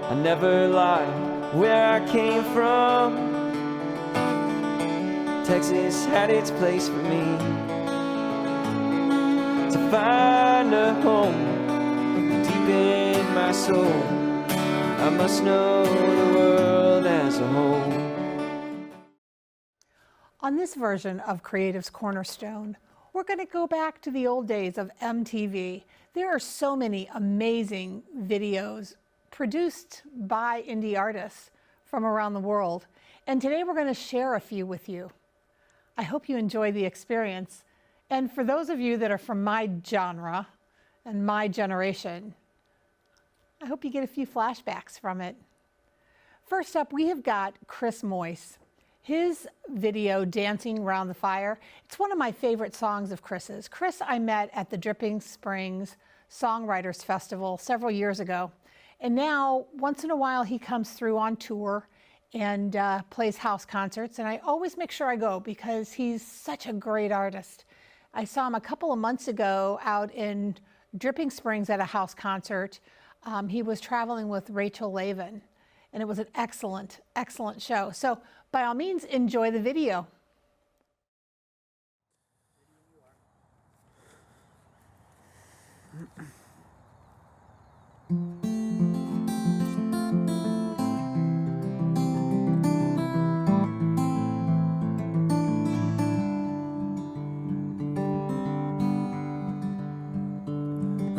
I never lied where I came from. Texas had its place for me. To find a home deep in my soul, I must know the world as a whole. On this version of Creative's Cornerstone, we're going to go back to the old days of MTV. There are so many amazing videos produced by indie artists from around the world, and today we're going to share a few with you. I hope you enjoy the experience, and for those of you that are from my genre and my generation, I hope you get a few flashbacks from it. First up, we have got Chris Moyse. His video, Dancing Around the Fire, it's one of my favorite songs of Chris's. Chris I met at the Dripping Springs Songwriters Festival several years ago. And now, once in a while, he comes through on tour and plays house concerts. And I always make sure I go because he's such a great artist. I saw him a couple of months ago out in Dripping Springs at a house concert. He was traveling with Rachel Lavin. And it was an excellent, excellent show. So by all means, enjoy the video.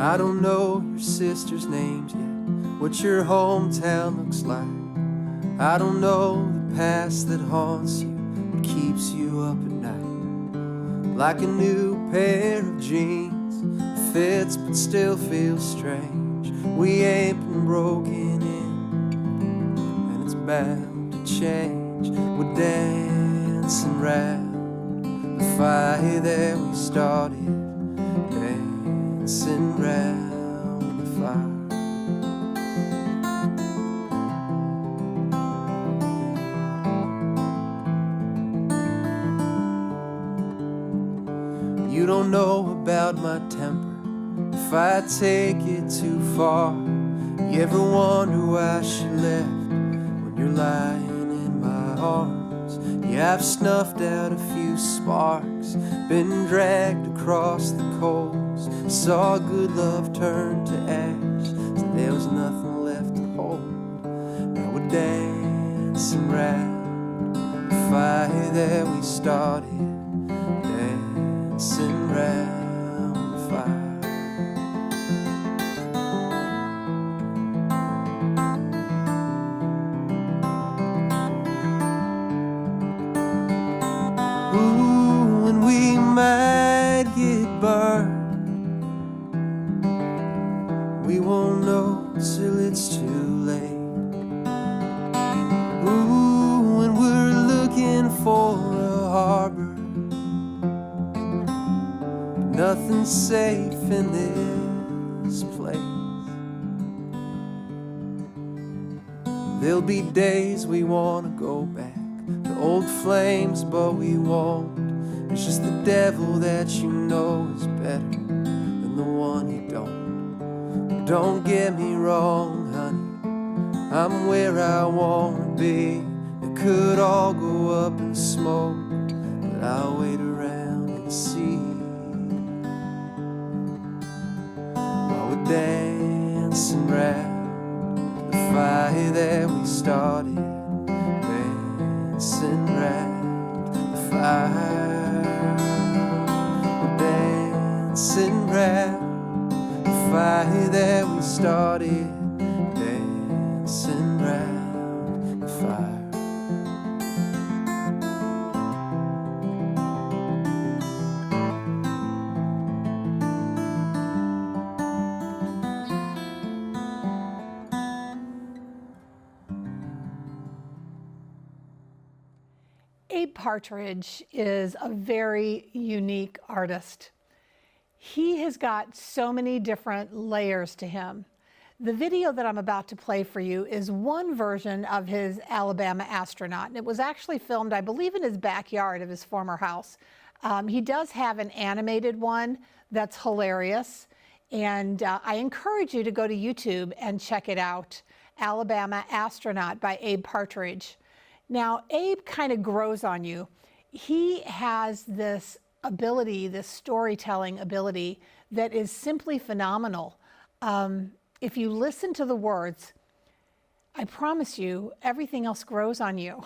I don't know your sister's names yet, what your hometown looks like. I don't know the past that haunts you and keeps you up at night. Like a new pair of jeans, fits but still feels strange. We ain't been broken in, and it's bound to change. We're dancing round the fire that we started, dancing round the fire. You don't know about my temper if I take it too far. You ever wonder why she left when you're lying in my arms? Yeah, I've snuffed out a few sparks, been dragged across the coals, saw good love turn to ash, so there was nothing left to hold. Now we're dancing round the fire that we started, dancing round the fire. Ooh, and we might get burned, we won't know till it's too late. Ooh, and we're looking for a harbor, nothing's safe in this place. There'll be days we wanna go back to old flames, but we won't. It's just the devil that you know is better than the one you don't. Don't get me wrong, honey, I'm where I wanna be. It could all go up in smoke, but I'll wait around and see. Dancing round the fire that we started, dancing round the fire. We're dancing round the fire that we started, dancing round the fire. Abe Partridge is a very unique artist. He has got so many different layers to him. The video that I'm about to play for you is one version of his Alabama Astronaut. And it was actually filmed, I believe, in his backyard of his former house. He does have an animated one that's hilarious. And I encourage you to go to YouTube and check it out. Alabama Astronaut by Abe Partridge. Now, Abe kind of grows on you. He has this ability, this storytelling ability that is simply phenomenal. If you listen to the words, I promise you, everything else grows on you.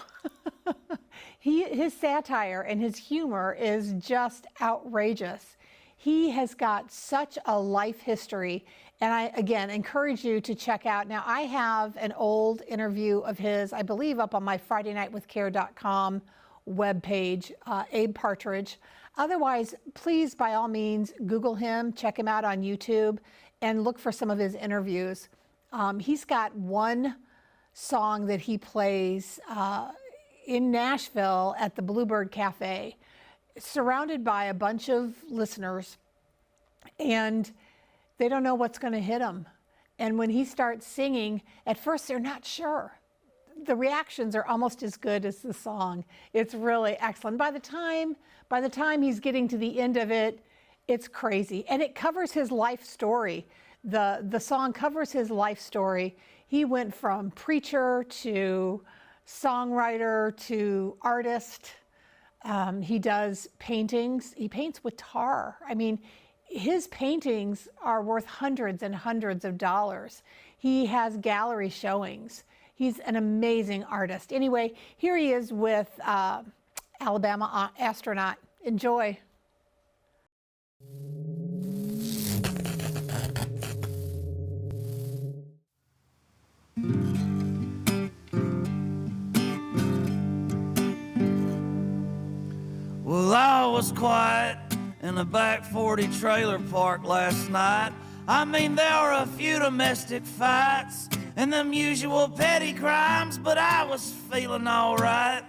His satire and his humor is just outrageous. He has got such a life history, and I, again, encourage you to check out. Now, I have an old interview of his, I believe, up on my FridayNightWithCare.com webpage, Abe Partridge. Otherwise, please, by all means, Google him, check him out on YouTube, and look for some of his interviews. He's got one song that he plays in Nashville at the Bluebird Cafe, surrounded by a bunch of listeners, and they don't know what's going to hit them. And when he starts singing, at first they're not sure. The reactions are almost as good as the song. It's really excellent. By the time he's getting to the end of it, it's crazy. And it covers his life story. The song covers his life story. He went from preacher to songwriter to artist. He does paintings. He paints with tar. I mean, his paintings are worth hundreds and hundreds of dollars. He has gallery showings. He's an amazing artist. Anyway, here he is with Alabama Astronaut. Enjoy. Well, I was quiet in the back 40 trailer park last night. I mean, there were a few domestic fights and them usual petty crimes, but I was feeling all right.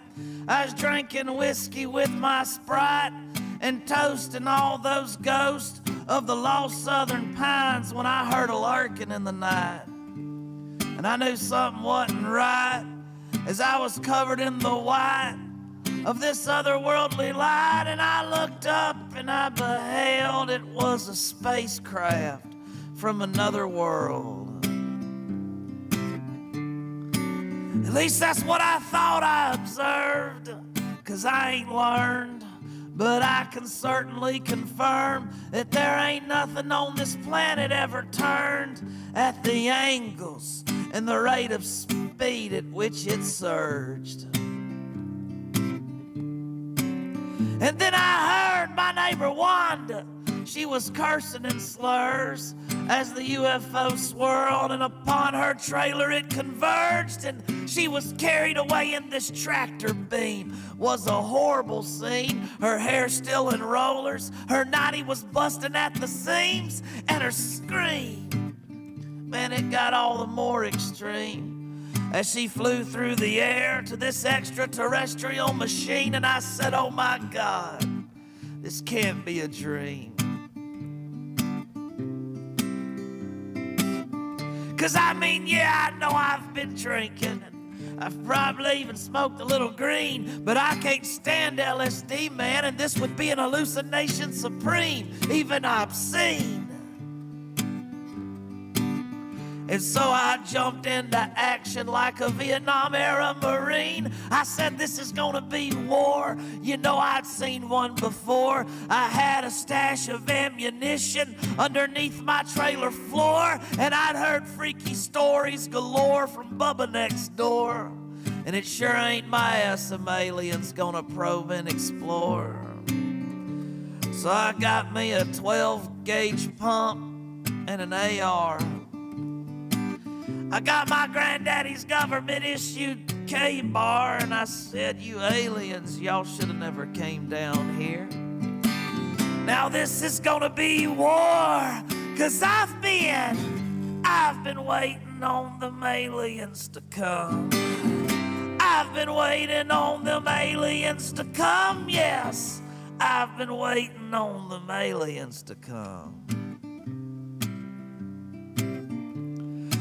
I was drinking whiskey with my Sprite and toasting all those ghosts of the lost southern pines when I heard a lurking in the night. And I knew something wasn't right as I was covered in the white of this otherworldly light, and I looked up and I beheld it was a spacecraft from another world. At least that's what I thought I observed, 'cause I ain't learned, but I can certainly confirm that there ain't nothing on this planet ever turned at the angles and the rate of speed at which it surged. And then I heard my neighbor Wanda. She was cursing in slurs as the UFO swirled, and upon her trailer it converged, and she was carried away in this tractor beam. Was a horrible scene. Her hair still in rollers, her nightie was busting at the seams, and her scream, man, it got all the more extreme as she flew through the air to this extraterrestrial machine. And I said, oh my God, this can't be a dream. 'Cause I mean, yeah, I know I've been drinking, and I've probably even smoked a little green, but I can't stand LSD, man, and this would be an hallucination supreme, even obscene. And so I jumped into action like a Vietnam-era Marine. I said, this is gonna be war. You know, I'd seen one before. I had a stash of ammunition underneath my trailer floor, and I'd heard freaky stories galore from Bubba next door. And it sure ain't my ass some aliens gonna probe and explore. So I got me a 12-gauge pump and an AR. I got my granddaddy's government-issued K-bar, and I said, you aliens, y'all should have never came down here. Now this is gonna be war, 'cause I've been waiting on them aliens to come. I've been waiting on them aliens to come, yes. I've been waiting on them aliens to come.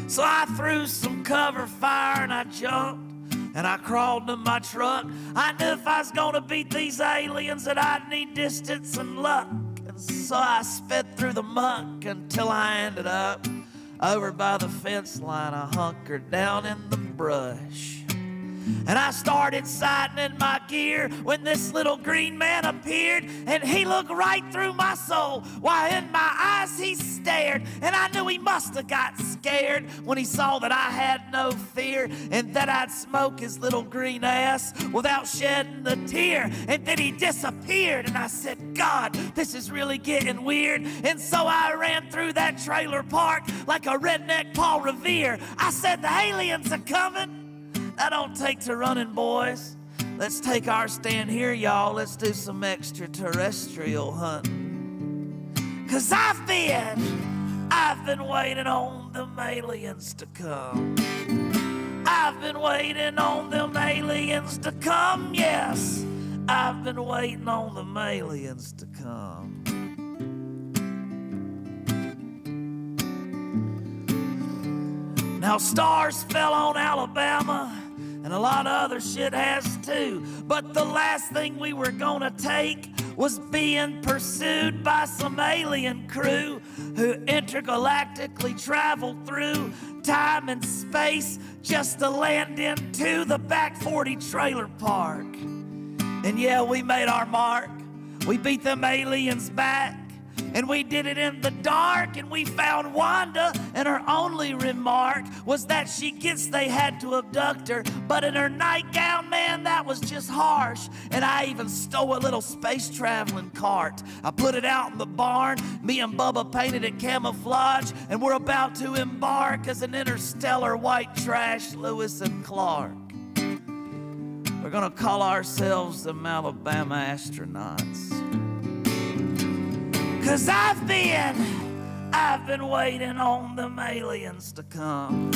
So I threw some cover fire and I jumped and I crawled to my truck. I knew if I was gonna beat these aliens that I'd need distance and luck. And so I sped through the muck until I ended up Over by the fence line, I hunkered down in the brush. And I started sighting in my gear when this little green man appeared, and he looked right through my soul. Why, in my eyes he stared, and I knew he must have got scared when he saw that I had no fear and that I'd smoke his little green ass without shedding a tear. And then he disappeared, and I said, God, this is really getting weird. And so I ran through that trailer park like a redneck Paul Revere. I said, the aliens are coming. That don't take to running, boys. Let's take our stand here, y'all. Let's do some extraterrestrial hunting. 'Cause I've been waiting on them aliens to come. I've been waiting on them aliens to come, yes. I've been waiting on them aliens to come. Now stars fell on Alabama, and a lot of other shit has too. But the last thing we were gonna take was being pursued by some alien crew who intergalactically traveled through time and space just to land into the back 40 trailer park. And yeah, we made our mark. We beat them aliens back. And we did it in the dark, and we found Wanda, and her only remark was that she gets they had to abduct her. But in her nightgown, man, that was just harsh. And I even stole a little space traveling cart. I put it out in the barn. Me and Bubba painted it camouflage, and we're about to embark as an interstellar white trash Lewis and Clark. We're gonna call ourselves the Alabama astronauts. 'Cause I've been waiting on them aliens to come.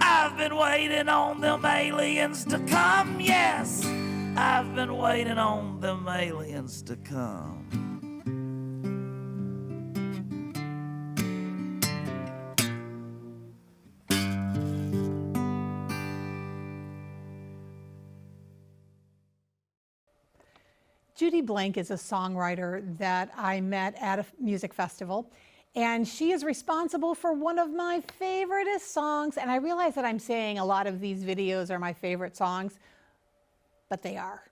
I've been waiting on them aliens to come, yes. I've been waiting on them aliens to come. Judy Blank is a songwriter that I met at a music festival, and she is responsible for one of my favoriteest songs. And I realize that I'm saying a lot of these videos are my favorite songs, but they are.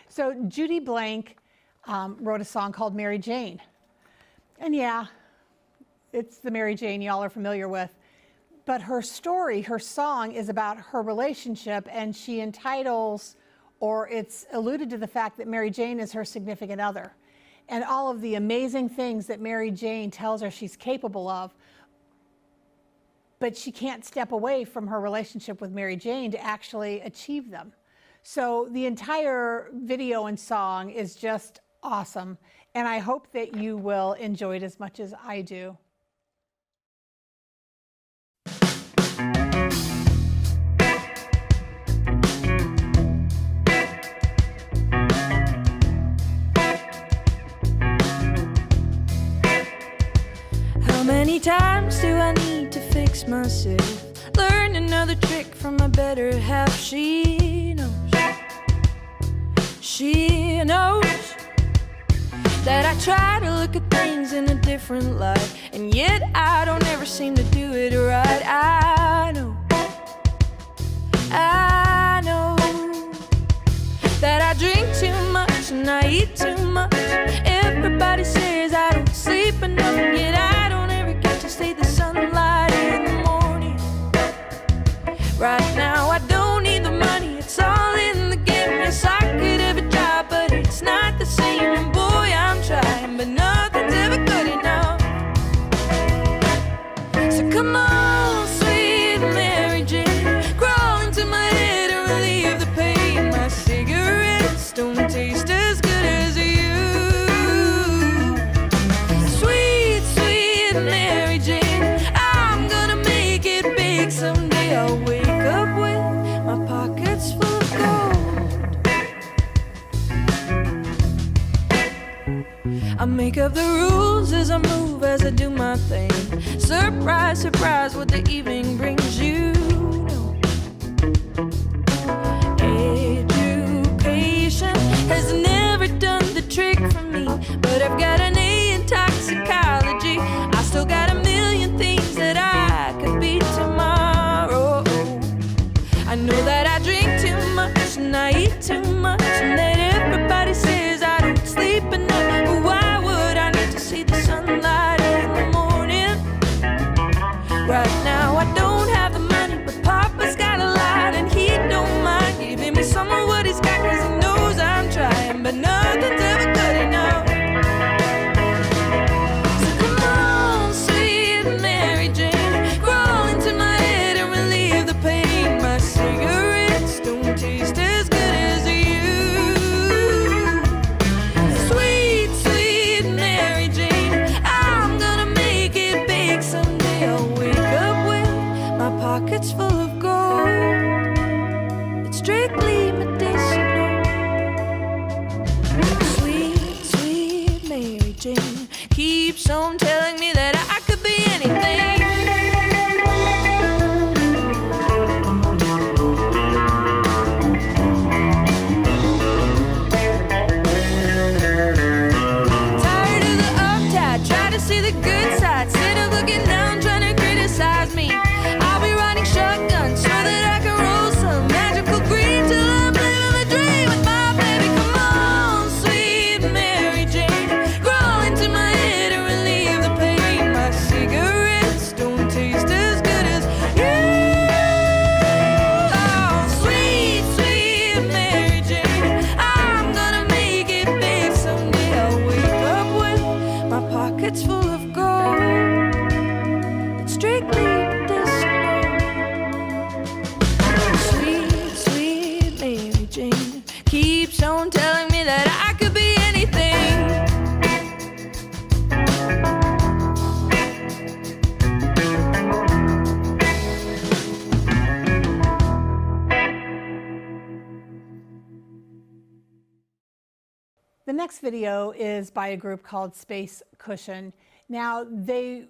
So Judy Blank wrote a song called Mary Jane. And yeah, it's the Mary Jane y'all are familiar with. But her story, her song is about her relationship, and she entitles, or it's alluded to the fact that Mary Jane is her significant other, and all of the amazing things that Mary Jane tells her she's capable of, but she can't step away from her relationship with Mary Jane to actually achieve them. So the entire video and song is just awesome, and I hope that you will enjoy it as much as I do. How many times do I need to fix myself? Learn another trick from my better half. She knows that I try to look at things in a different light, and yet I don't ever seem to do it right. I know that I drink too much and I eat too much. Everybody says I don't sleep enough, and yet I don't ever get to see the sunlight in the morning. Right now I don't need the money, it's all in the game. Yes, I could have a job, but it's not the same. And boy, I'm trying, but nothing's ever good enough. So come on, sweet Mary Jane, crawl into my head and relieve the pain. My cigarettes don't taste as good as you. Sweet, sweet Mary Jane, I'm gonna make it big someday. I'll wake up with my pockets full of gold. I make up the rules as I move, as I do my thing. Surprise, surprise, what the evening brings, you know. Education has never done the trick for me, but I've got an A in toxicology. I still got a million things that The next video is by a group called Space Cushion. Now, they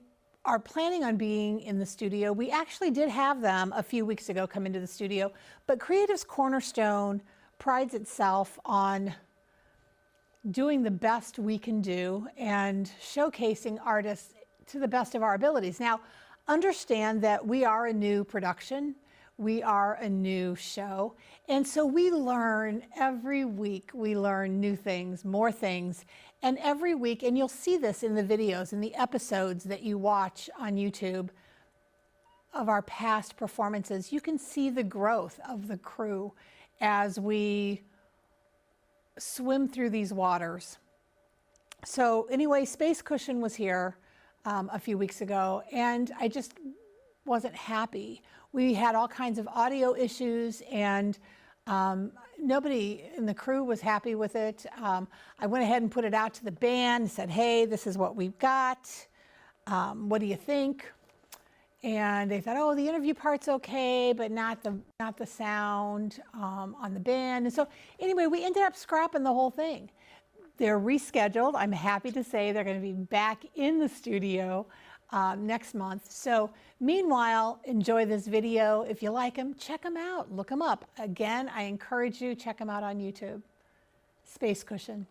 are planning on being in the studio. We actually did have them a few weeks ago come into the studio, but Creative's Cornerstone prides itself on doing the best we can do and showcasing artists to the best of our abilities. Now, understand that we are a new production. We are a new show. And so we learn every week, we learn new things, more things. And every week, and you'll see this in the videos, in the episodes that you watch on YouTube of our past performances, you can see the growth of the crew as we swim through these waters. So anyway, Space Cushion was here a few weeks ago, and I just wasn't happy. We had all kinds of audio issues, and nobody in the crew was happy with it. I went ahead and put it out to the band, said, hey, this is what we've got. What do you think? And they thought, oh, the interview part's okay, but not the sound on the band. And so anyway, we ended up scrapping the whole thing. They're rescheduled. I'm happy to say they're going to be back in the studio next month. So meanwhile, enjoy this video. If you like them, check them out. Look them up. Again, I encourage you, check them out on YouTube. Space Cushion.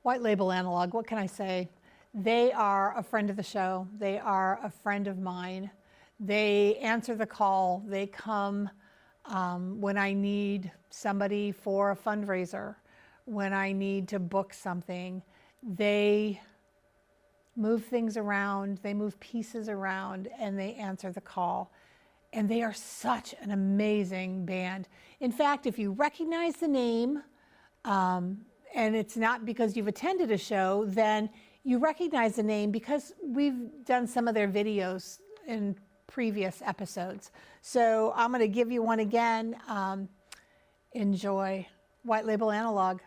White Label Analog, what can I say? They are a friend of the show. They are a friend of mine. They answer the call. They come when I need somebody for a fundraiser, when I need to book something. They move things around, they move pieces around, and they answer the call. And they are such an amazing band. In fact, if you recognize the name, and it's not because you've attended a show, then you recognize the name because we've done some of their videos in previous episodes. So I'm going to give you one again. Enjoy White Label Analog.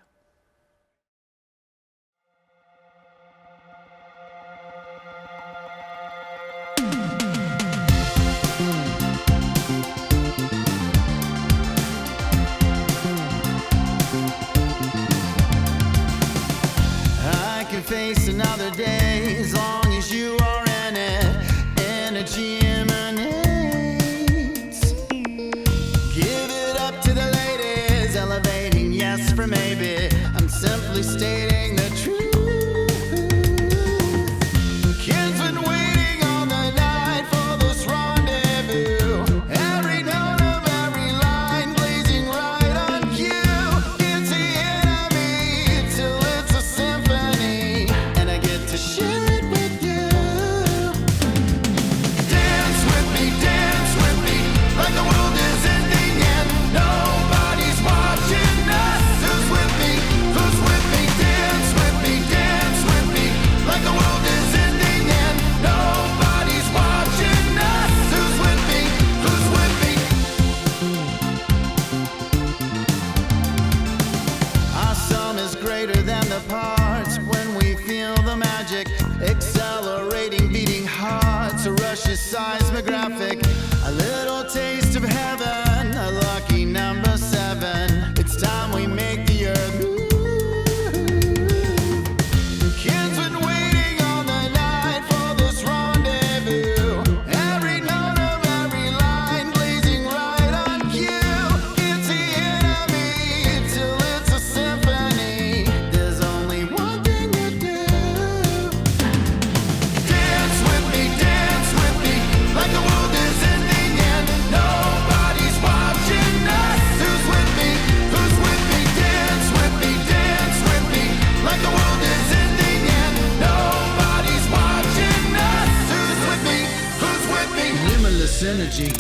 Face another day as long as you are in it. Energy emanates. Give it up to the ladies, elevating yes for maybe. I'm simply stating the truth. Kids been waiting all the night for this rendezvous. Every note of every line blazing right on cue. It's the enemy till it's a symphony. To share it with you. Dance with me, like the world is ending and nobody's watching us. Who's with me? Who's with me? Dance with me, like the world is ending and nobody's watching us. Who's with me? Who's with me? Our sum is greater than the parts when we feel the magic, accelerating, beating hearts, a rush is seismographic, a little taste of heaven, a lucky number 7. It's time we make the earth move. Kids been waiting all the night for this rendezvous. Every note of every line blazing right on cue. It's the enemy till it's a symphony. There's only one thing to do. Dance with me, like the world is ending and nobody's watching us. Who's with me? Who's with me? Dance with me, like the world is ending and nobody's watching us. Who's with me? Who's with me? Limitless energy,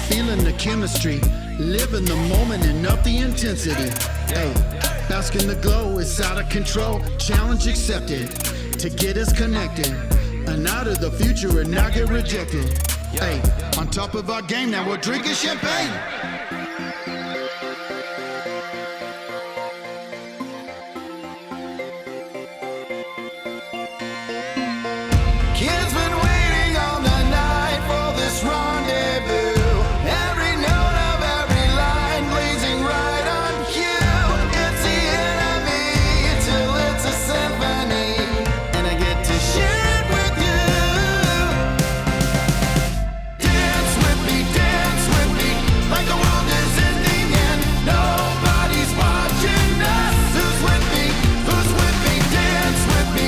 feeling the chemistry, living the moment and up the intensity. Hey, bask in the glow, it's out of control. Challenge accepted to get us connected and out of the future and not get rejected. Hey, on top of our game, now we're drinking champagne. Kids been waiting all the night for this rendezvous. Every note of every line blazing right on cue. It's the enemy till it's a symphony, and I get to share it with you. Dance with me, like the world is ending and nobody's watching us. Who's with me? Who's with me? Dance with me,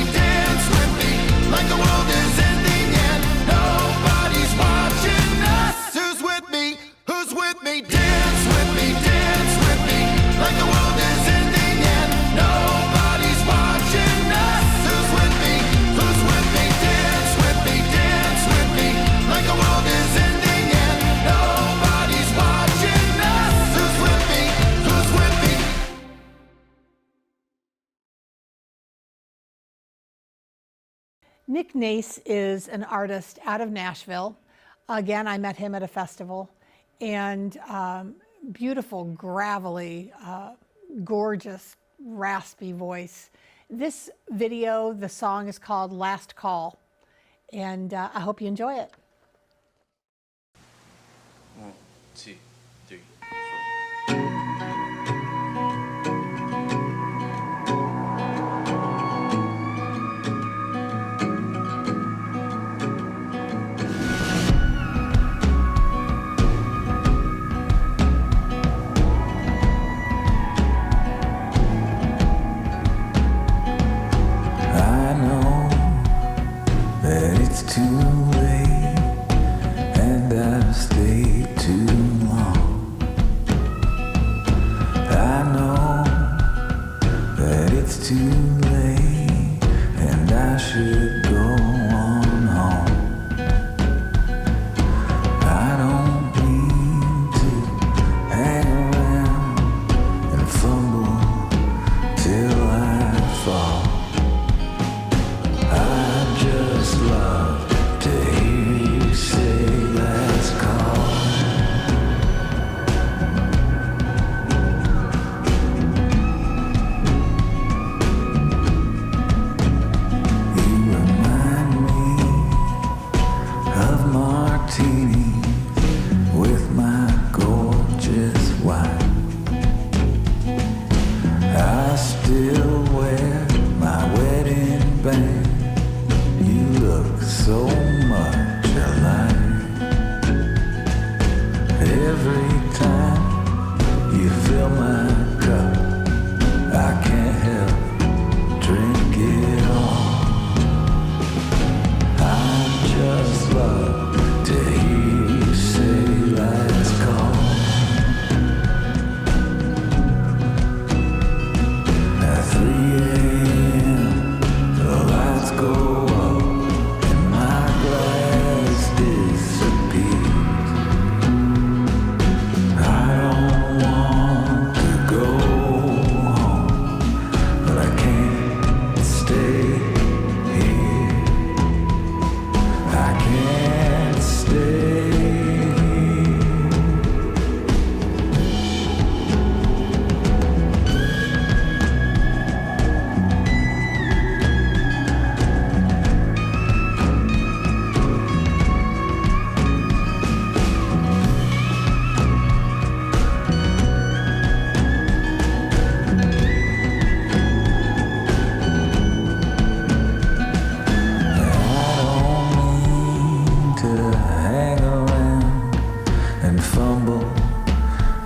like the world is ending and nobody's watching us. Who's with me? Who's with me? Dance with me, like the world is ending and nobody's watching us. Who's with me? Who's with me? Dance with me, like the world is ending and nobody's watching us. Who's with me? Who's with me? Nick Nace is an artist out of Nashville. Again, I met him at a festival, and beautiful, gravelly, gorgeous, raspy voice. This video, the song is called Last Call, and I hope you enjoy it. 1, 2, 3, 4. I know that it's too late and I've stayed too long. late, and I should go on home. I don't mean to hang around and fumble till I fall. I just love to hear you say last call. You remind me of martinis with my gorgeous wife. I still wear my wedding band. You look so much alike. Every time you fill my cup, I can't help drink it all. I just love to hear you say last call. At 3 a.m. the lights go up and my glass disappears. I don't want to go home, but I can't stay here. I can't stay here. To hang around and fumble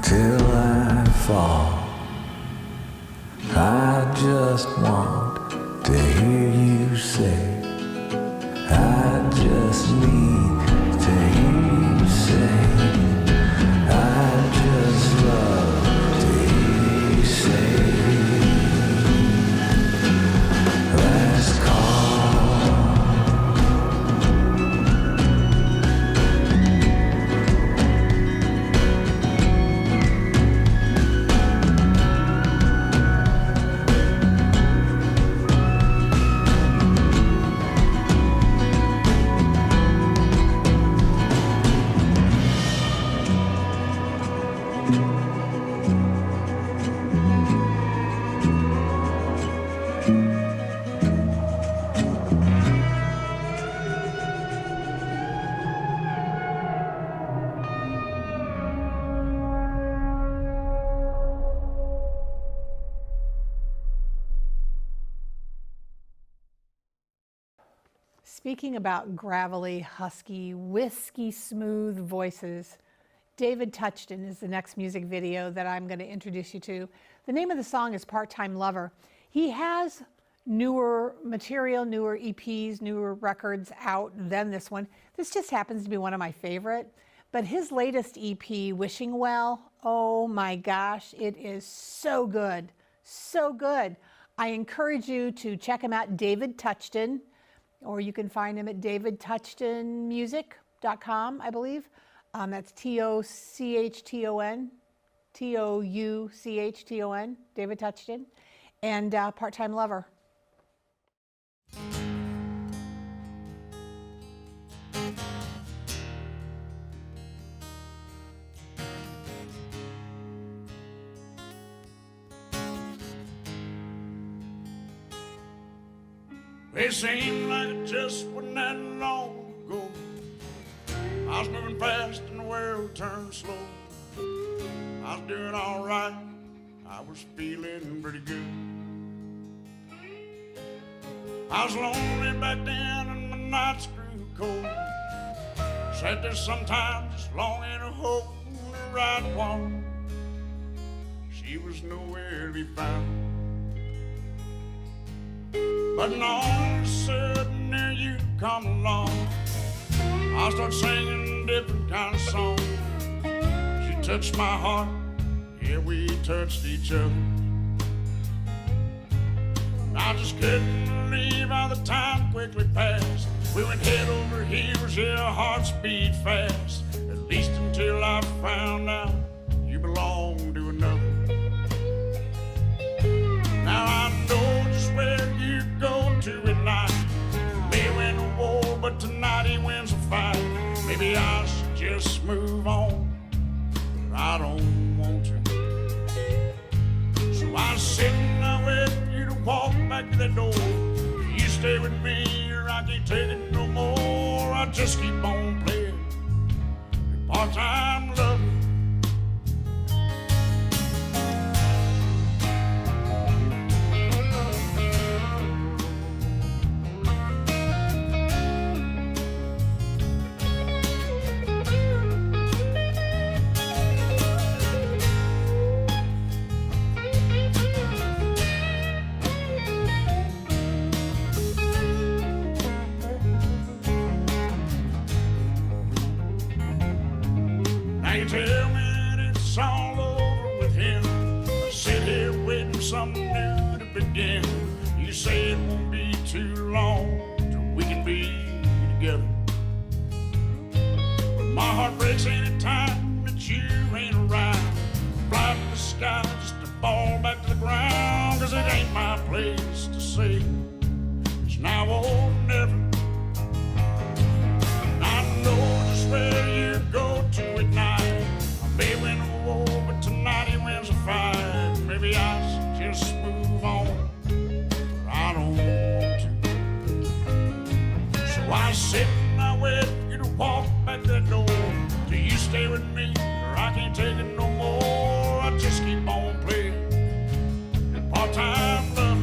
till I fall. I just want to hear you say, I just need to hear you say, I just love to hear you say, last call. Speaking about gravelly, husky, whiskey smooth voices, David Touchton is the next music video that I'm going to introduce you to. The name of the song is Part-Time Lover. He has newer material, newer EPs, newer records out than this one. This just happens to be one of my favorite. But his latest EP, Wishing Well, oh my gosh, it is so good, so good. I encourage you to check him out, David Touchton, or you can find him at davidtouchtonmusic.com, I believe. That's Touchton, Touchton, David Touchton, and Part-Time Lover. It seemed like it just wasn't that long ago. I was moving fast and the world turned slow. I was doing all right, I was feeling pretty good. I was lonely back then and my nights grew cold. Sat there sometimes just longing to hold the right one. She was nowhere to be found. But all of a sudden there you come along. I start singing a different kind of song. She touched my heart, yeah, we touched each other. I I just couldn't believe how the time quickly passed. We went head over heels, yeah, our hearts beat fast. At least until I found out you belong to another. Now I know just where you go to at night. May win a war, but tonight he wins a fight. Maybe I should just move on, but I don't want to. So I'm sitting there waiting for you to walk back to that door. You stay with me or I can't take it no more. I just keep on playing your part-time lover. Now you tell me that it's all over with him. I sit here waiting for something new to begin. You say it won't be too long till we can be together. But my heart breaks any time that you ain't around. Fly to the sky just to fall back to the ground. 'Cause it ain't my place to say it's now or never. I know just where you go to at night. I may win a war, but tonight he wins a fight. Maybe I should just move on, but I don't want to. So I sit and I wait for you to walk back that door. Do you stay with me, or I can't take it no more? I just keep on playing your part-time lover.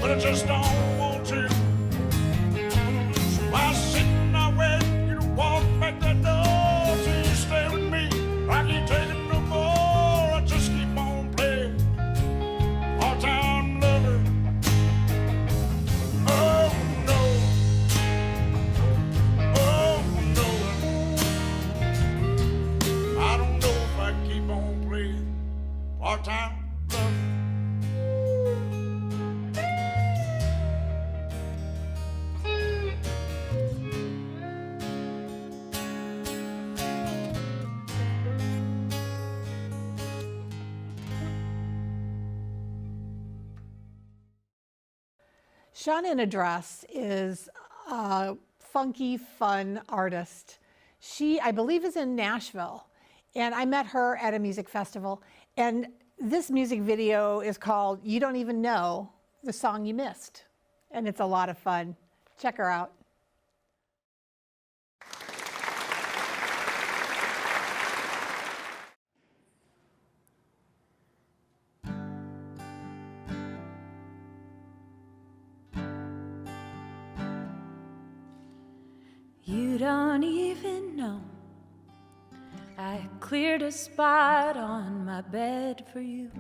But I just don't want to. So I sit and I wait for you to walk back that door. Till you stay with me, I can't take it no more. I just keep on playing part-time lover. Oh no, oh no, I don't know if I can keep on playing part-time lover. Shawn in a Dress is a funky, fun artist. She, I believe, is in Nashville, and I met her at a music festival. And this music video is called You Don't Even Know the Song You Missed, and it's a lot of fun. Check her out. You don't even know I cleared a spot on my bed for you.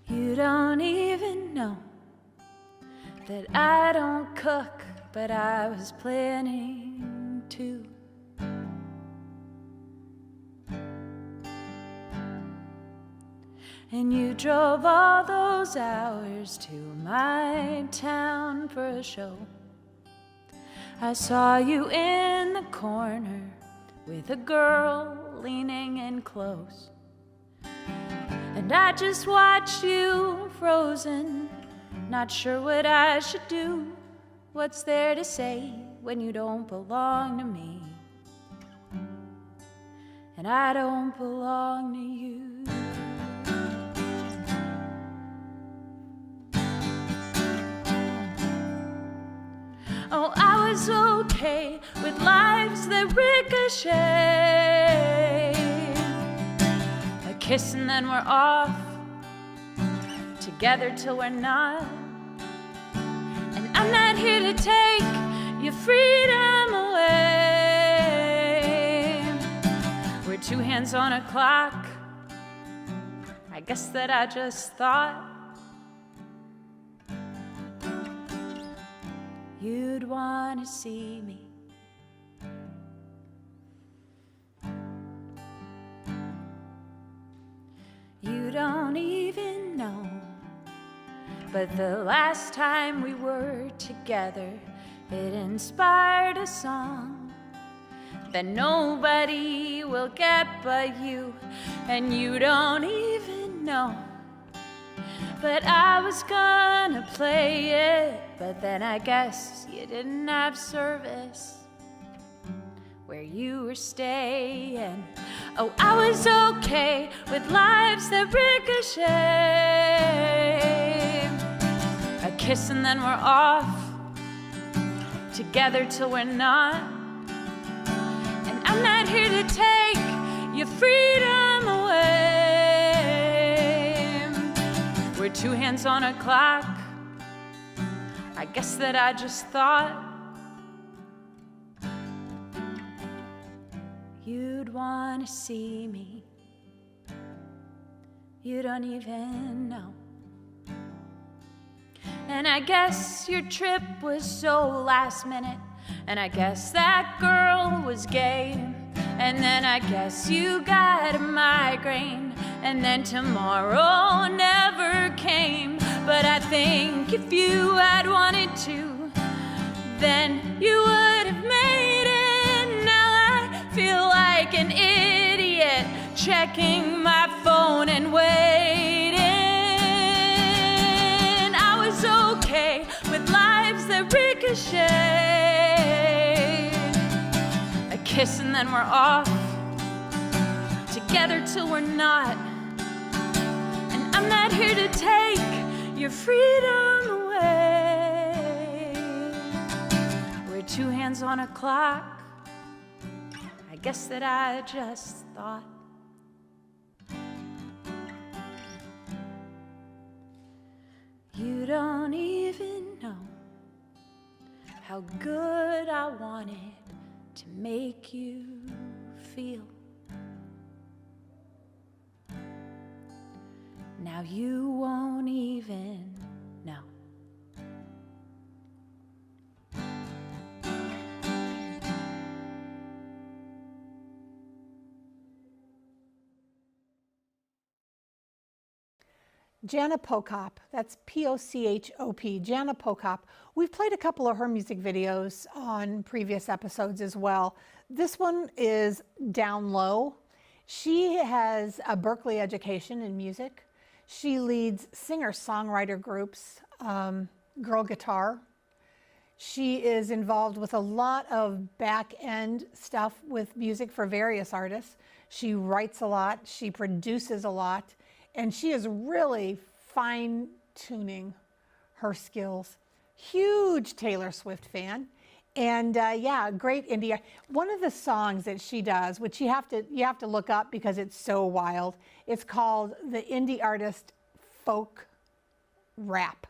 You don't even know that I don't cook, but I was planning to. And you drove all those hours to my town for a show. I saw you in the corner with a girl leaning in close. And I just watched you frozen, not sure what I should do. What's there to say when you don't belong to me? And I don't belong to you. Oh, I was okay with lives that ricochet. A kiss and then we're off, together till we're not. And I'm not here to take your freedom away. We're two hands on a clock. I guess that I just thought you'd want to see me. You don't even know, but the last time we were together, it inspired a song that nobody will get but you, and you don't even know. But I was gonna play it, but then I guess you didn't have service where you were staying. Oh, I was okay with lives that ricochet. A kiss and then we're off, together till we're not. And I'm not here to take your freedom away. We're two hands on a clock. I guess that I just thought you'd want to see me. You don't even know. And I guess your trip was so last minute, and I guess that girl was gay, and then I guess you got a migraine, and then tomorrow never came. But I think if you had wanted to, then you would have made it. Now I feel like an idiot checking my phone and waiting. I was okay with lives that ricochet. A kiss and then we're off, together till we're not. And I'm not here to take your freedom away. We're two hands on a clock. I guess that I just thought you don't even know how good I wanted to make you feel. Now you won't even know. Jana Pokop, that's P-O-C-H-O-P, Jana Pokop. We've played a couple of her music videos on previous episodes as well. This one is Down Low. She has a Berklee education in music. She leads singer-songwriter groups, Girl Guitar. She is involved with a lot of back-end stuff with music for various artists. She writes a lot, she produces a lot, and she is really fine-tuning her skills. Huge Taylor Swift fan. And yeah, great indie. One of the songs that she does, which you have to look up because it's so wild, it's called the Indie Artist Folk Rap.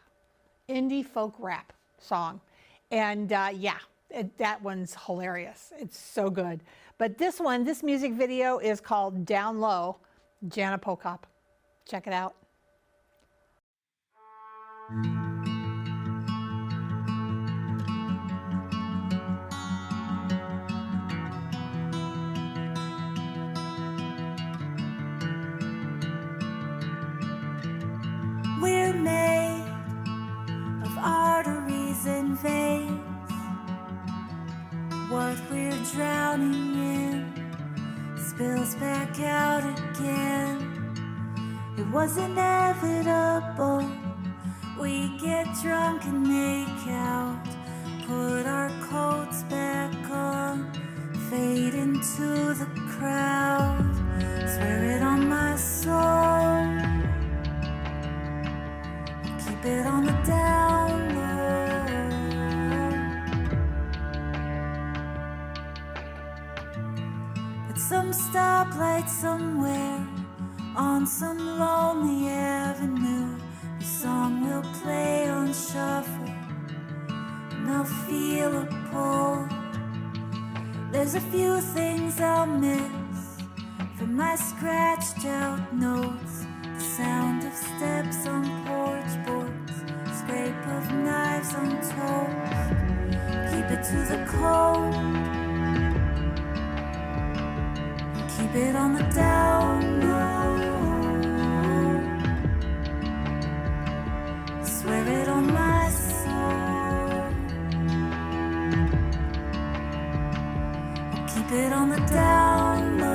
Indie Folk Rap song. And yeah, that one's hilarious. It's so good. But this one, this music video is called Down Low, Jana Pokop. Check it out. We're made of arteries and veins. What we're drowning in spills back out again. It was inevitable. We get drunk and make out, put our coats back on, fade into the crowd. Swear it on my soul. Keep it on the down low. some stoplight somewhere on some lonely avenue. The song will play on shuffle, and I'll feel a pull. There's a few things I'll miss from my scratched out notes. The sound of steps on porch boards, scrape of knives on toast. Keep it to the cold, keep it on the down low. Swear it on my soul, keep it on the down low.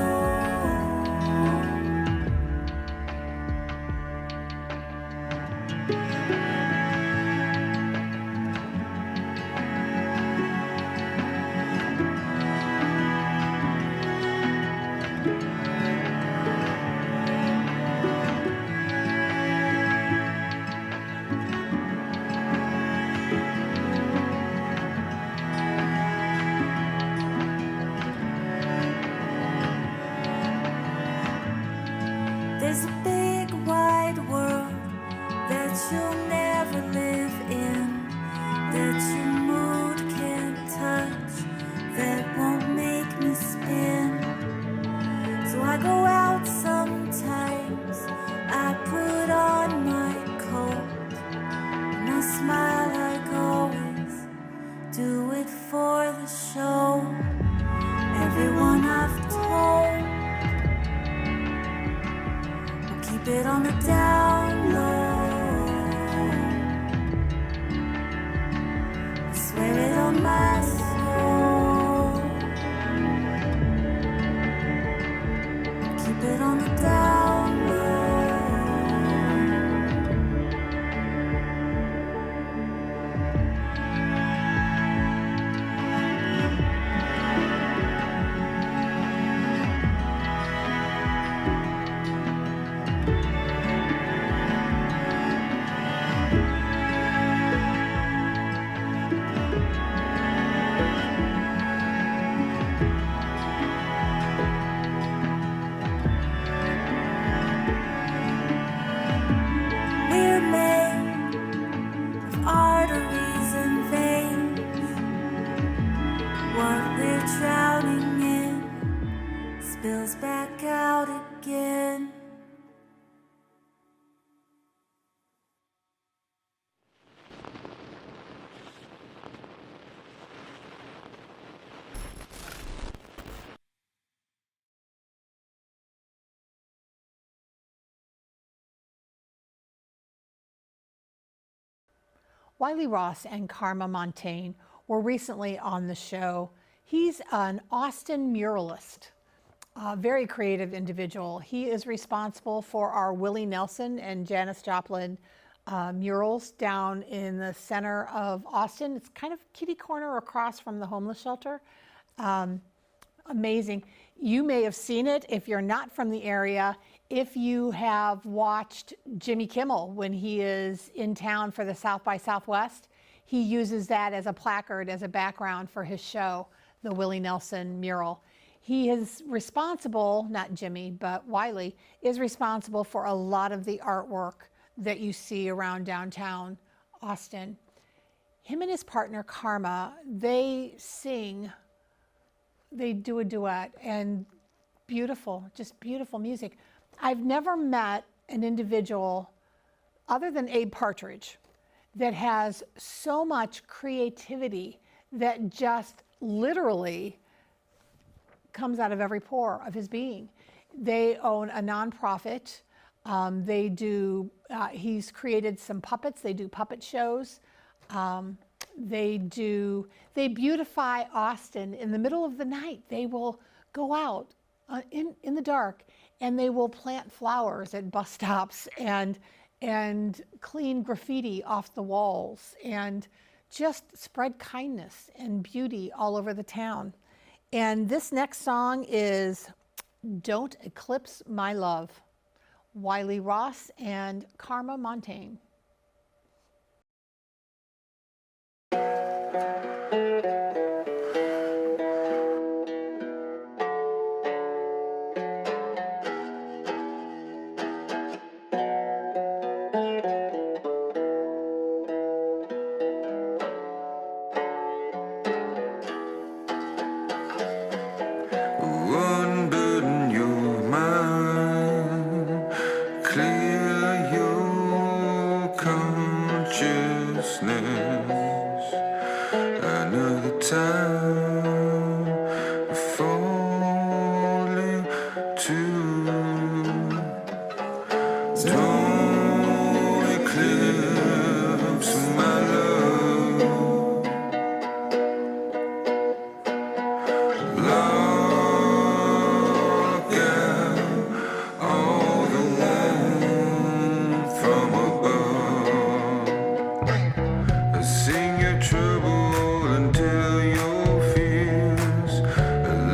There's a big wide world that you'll never live in, that your mood can't touch, that won't make me spin. So I go out sometimes, I put on my coat, and I smile like always, do it for the show. Everyone I've told, keep it on the down low. I swear it on my soul. Keep it on the down low. We're made of arteries and veins. What we're drowning in spills back out again. Wiley Ross and Karma Montaigne were recently on the show. He's an Austin muralist, a very creative individual. He is responsible for our Willie Nelson and Janis Joplin murals down in the center of Austin. It's kind of kitty corner across from the homeless shelter. Amazing. You may have seen it if you're not from the area. If you have watched Jimmy Kimmel when he is in town for the South by Southwest, he uses that as a placard, as a background for his show, the Willie Nelson mural. He is responsible, not Jimmy, but Wiley, is responsible for a lot of the artwork that you see around downtown Austin. Him and his partner, Karma, they sing, they do a duet, and beautiful, just beautiful music. I've never met an individual other than Abe Partridge that has so much creativity that just literally comes out of every pore of his being. They own a nonprofit. He's created some puppets. They do puppet shows. They beautify Austin in the middle of the night. They will go out in the dark and they will plant flowers at bus stops and clean graffiti off the walls and just spread kindness and beauty all over the town. And this next song is Don't Eclipse My Love, Wiley Ross and Karma Montaigne. another time falling to. Don't eclipse my love. Lock out all the warmth from above. Sing your trouble until your fears,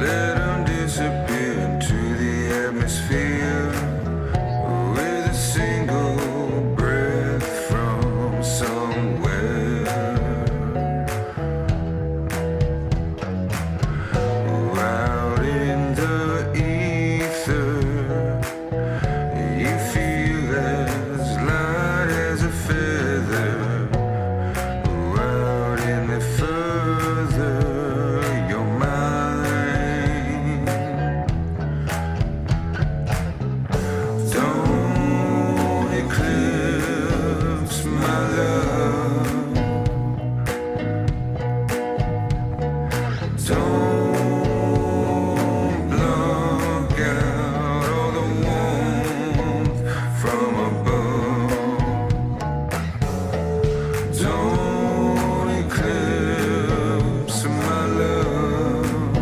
let them disappear into the atmosphere with a single breath from somewhere. Out in the ether, you feel as light as a feather. Out in the further, you're mine. Don't eclipse my love. Don't block out all the warmth from above. Don't eclipse my love.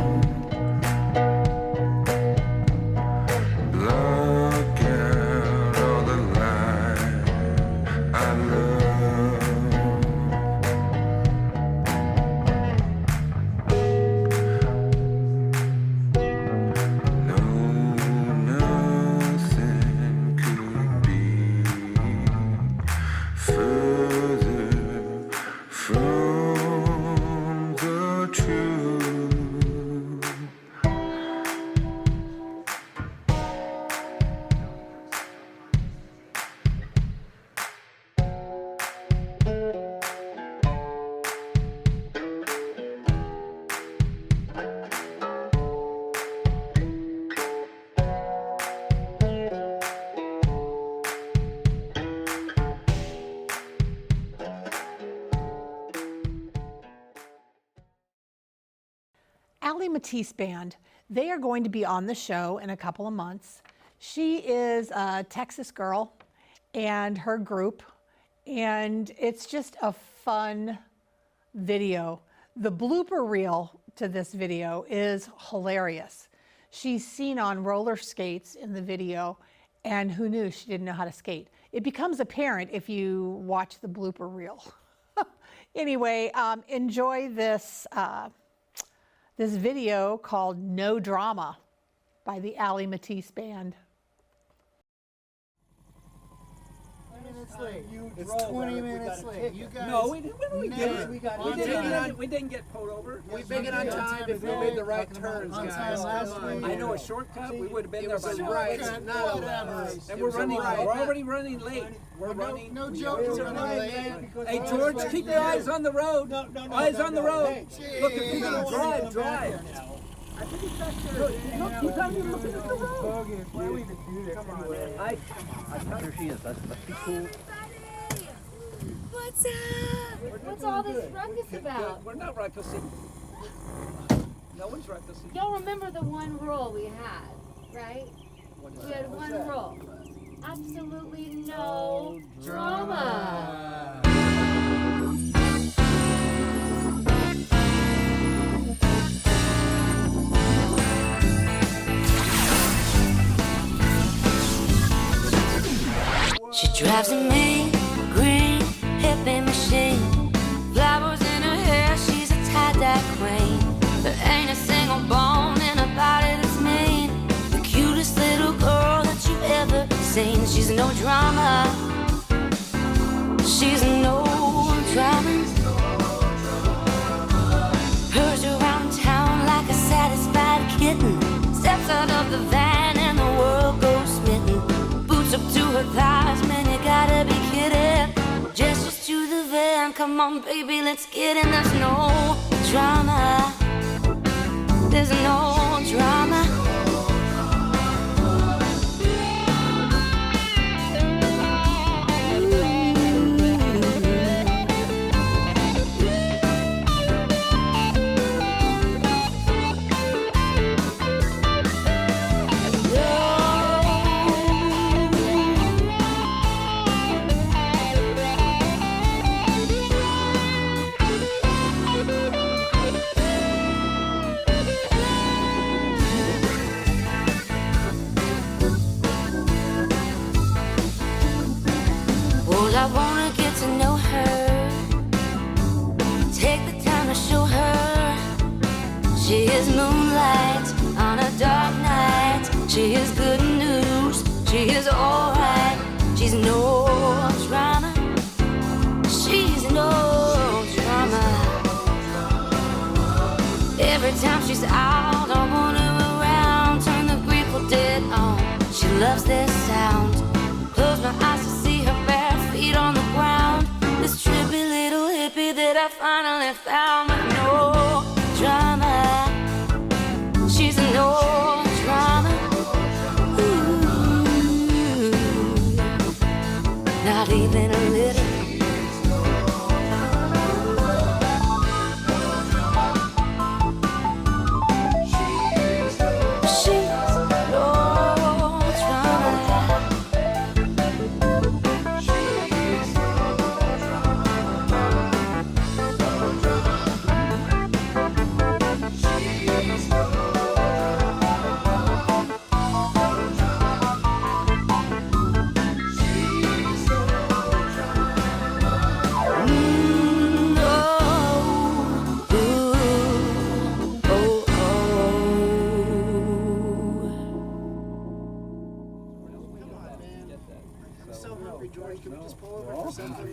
Block out all the light I love. No, nothing could be further from the truth. Allie Matisse Band, they are going to be on the show in a couple of months. She is a Texas girl and her group, and it's just a fun video. The blooper reel to this video is hilarious. She's seen on roller skates in the video, and who knew she didn't know how to skate? It becomes apparent if you watch the blooper reel. Anyway, enjoy this this video called No Drama by the Allie Matisse Band. It's 20 minutes late. You guys. No, we didn't. We didn't get pulled over. We make it on time if we made the right turns, On guys. time last Come on. week. I know a shortcut. We would have been It there was by a now. right, not a left. And we're running. We're already running late. We're running. No joke, we're running late. Hey George, keep your eyes on the road. Eyes on the road. Look, if you're gonna drive. I think it's back there. Look, he's not even looking at the road. Why do we even do this? Come on, man. I tell her she is. That's be cool. What's up? What's all this ruckus about? We're not ruckusing. No one's ruckusing. Y'all remember the one rule we had, right? We had one rule. Absolutely no drama. She drives a mean green hippie machine. Flowers in her hair, she's a tie-dye queen. There ain't a single bone in her body that's mean. The cutest little girl that you've ever seen. She's no drama. She's no drama. Purrs around town like a satisfied kitten. Steps out of the van and the world goes smitten. Boots up to her thighs, man, you gotta be kidding. Gestures to the van, come on baby, let's get in. There's no drama. There's no drama. I wanna get to know her, take the time to show her. She is moonlight on a dark night. She is good news, she is alright. She's no drama, she's no drama. Every time she's out, I want her around. Turn the Grateful Dead on, she loves this sound. Close my eyes to see her bare feet on the ground. This trippy little hippie that I finally found. With no drama, she's no drama. Ooh, not even a little.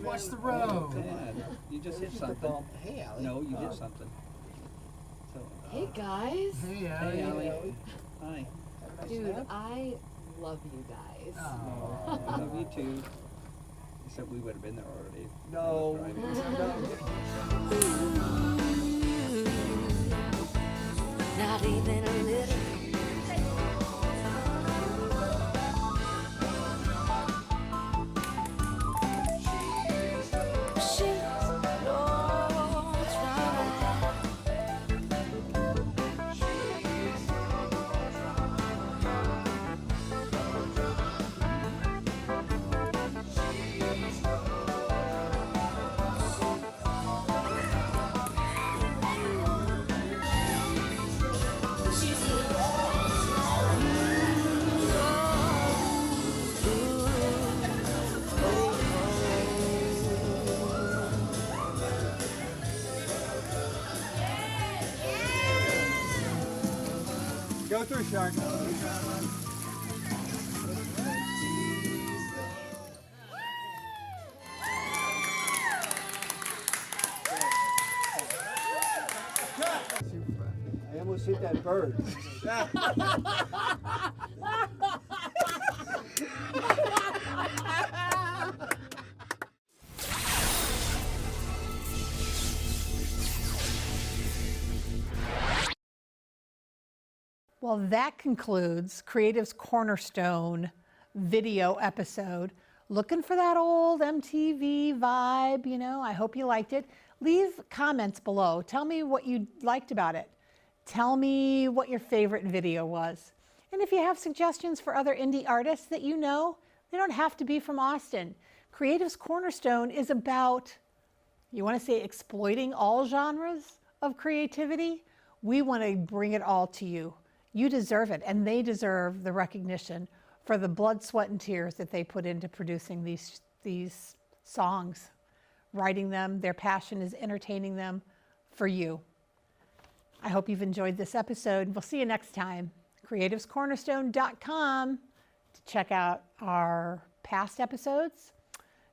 Watch the road. You just hit something. Hey, Allie. No, you hit something. So, Hey guys. Hey, hey, Allie. Allie. Hi. Dude, I love you guys. I love you too. Except we would have been there already. No. Not even a little. Go through, Shark. I almost hit that bird. Well, that concludes Creative's Cornerstone video episode. Looking for that old MTV vibe, you know, I hope you liked it. Leave comments below. Tell me what you liked about it. Tell me what your favorite video was. And if you have suggestions for other indie artists that you know, they don't have to be from Austin. Creative's Cornerstone is about, you want to say exploiting all genres of creativity? We want to bring it all to you. You deserve it, and they deserve the recognition for the blood, sweat, and tears that they put into producing these songs, writing them. Their passion is entertaining them for you. I hope you've enjoyed this episode. We'll see you next time. CreativesCornerstone.com to check out our past episodes,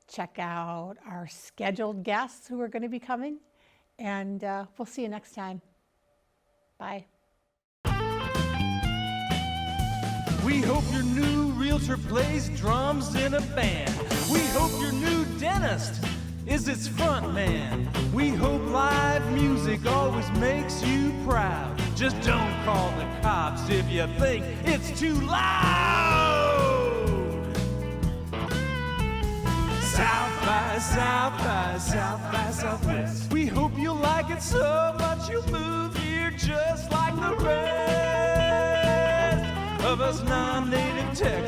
check out our scheduled guests who are going to be coming, and we'll see you next time. Bye. We hope your new realtor plays drums in a band. We hope your new dentist is its front man. We hope live music always makes you proud. Just don't call the cops if you think it's too loud. South by South by South by Southwest. We hope you'll like it so much you'll move here just like the rest of us non-native Texans.